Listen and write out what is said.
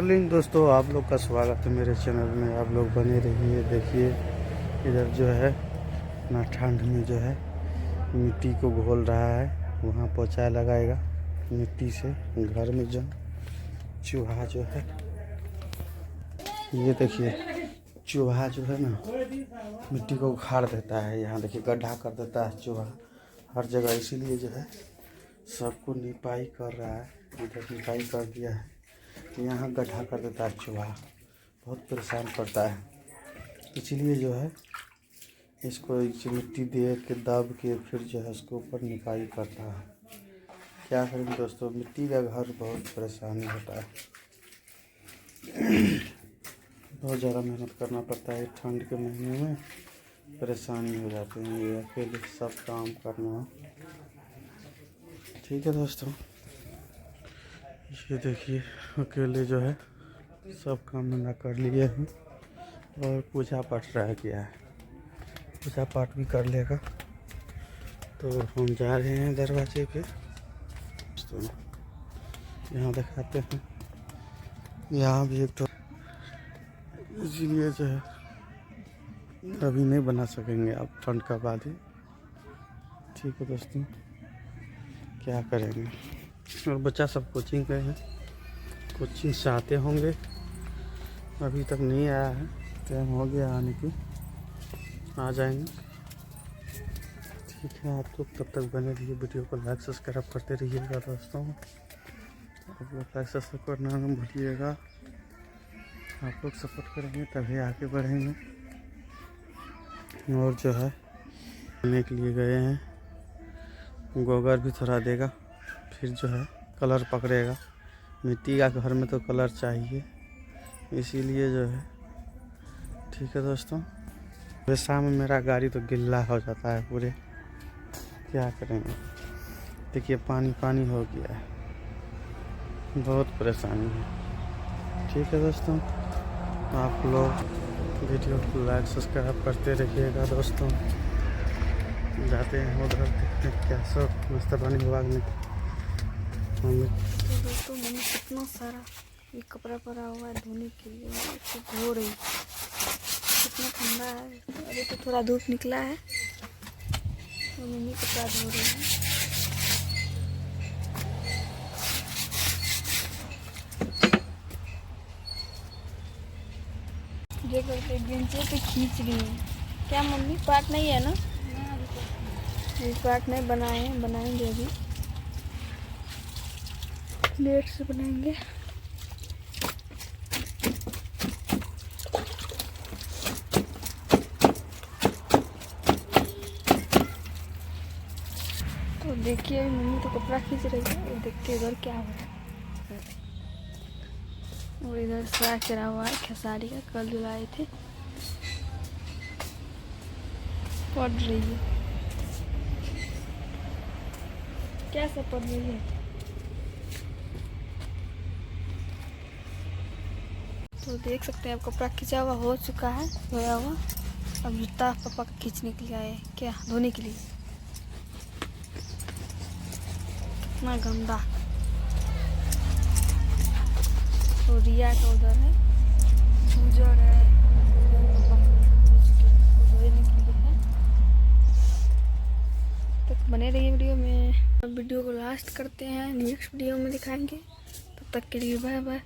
Morning दोस्तों, आप लोग का स्वागत है मेरे चैनल में। आप लोग बने रहिए। देखिए इधर जो है ना, ठंड में जो है मिट्टी को घोल रहा है, वहाँ पोछा लगाएगा मिट्टी से। घर में जो चूहा जो है, ये देखिए चूहा जो है ना मिट्टी को उखाड़ देता है। यहाँ देखिए गड्ढा कर देता है चूहा हर जगह, इसीलिए जो है सबको निपाई कर रहा है। इधर निपाई कर दिया है, यहाँ गड्ढा कर देता है चूहा, बहुत परेशान करता है। इसलिए जो है इसको मिट्टी दे के दब के फिर जो है उसके ऊपर निपाई करता है। क्या करें दोस्तों, मिट्टी का घर बहुत परेशानी होता है। बहुत ज़्यादा मेहनत करना पड़ता है। ठंड के महीने में परेशानी हो जाती है, ये अकेले सब काम करना। ठीक है दोस्तों, ये देखिए अकेले जो है सब काम धंधा कर लिए हैं और पूजा पाठ रह गया है। पूजा पाठ भी कर लेगा तो हम जा रहे हैं दरवाजे पे। तो यहाँ दिखाते हैं, यहाँ भी एक तो इसीलिए जो है अभी नहीं बना सकेंगे आप, ठंड का बाद ही। ठीक है दोस्तों, क्या करेंगे। और बच्चा सब कोचिंग गए हैं, कोचिंग से आते होंगे, अभी तक नहीं आया है। टाइम हो गया आने की, आ जाएंगे। ठीक है, आप लोग तब तक बने रहिए, वीडियो को लाइक सब्सक्राइब करते रहिएगा दोस्तों। आप लोग लाइक सब्सक्राइब करना न भूलिएगा। आप लोग सपोर्ट करेंगे तभी आगे बढ़ेंगे। और जो है खाने के लिए गए हैं, गोबर भी थोड़ा देगा, फिर जो है कलर पकड़ेगा। मिट्टी का घर में तो कलर चाहिए, इसीलिए जो है। ठीक है दोस्तों, शाम में मेरा गाड़ी तो गिल्ला हो जाता है पूरे, क्या करेंगे। देखिए पानी पानी हो गया है, बहुत परेशानी है। ठीक है दोस्तों, आप लोग वीडियो को लाइक सब्सक्राइब करते रहिएगा दोस्तों। जाते हैं उधर, देखते हैं क्या सब नाश्ता पानी विभाग में होंगे। तो दोस्तों मम्मी कितना सारा ये कपड़ा पड़ा हुआ है धोने के लिए, इसको धो रही। कितना ठंडा है, अभी तो थोड़ा धूप निकला है तो मम्मी कपड़ा धो रही है। ये करके बेंचे पे खींच रही है। क्या मम्मी, पार्ट नहीं है ना? अभी पार्ट नहीं बनाए हैं, बनाएंगे अभी, लेट से बनाएंगे। तो देखिए अभी मम्मी तो कपड़ा खींच रही है, और देखिए इधर क्या हो रहा है। और इधर साग चढ़ा हुआ है खेसारी का, कल जो लाए थे। पढ़ रही है, क्या सब पढ़ रही है? तो देख सकते हैं अब कपड़ा खींचा हुआ हो चुका है, धोया हुआ। अब जूता पापा का खींचने के लिए आए, क्या धोने के लिए। कितना गंदा। तो रिया का उधर है, उजर है, धोने के लिए है। तक बने रहिए वीडियो में। अब वीडियो को लास्ट करते हैं, नेक्स्ट वीडियो में दिखाएंगे। तब तक के लिए बाय बाय।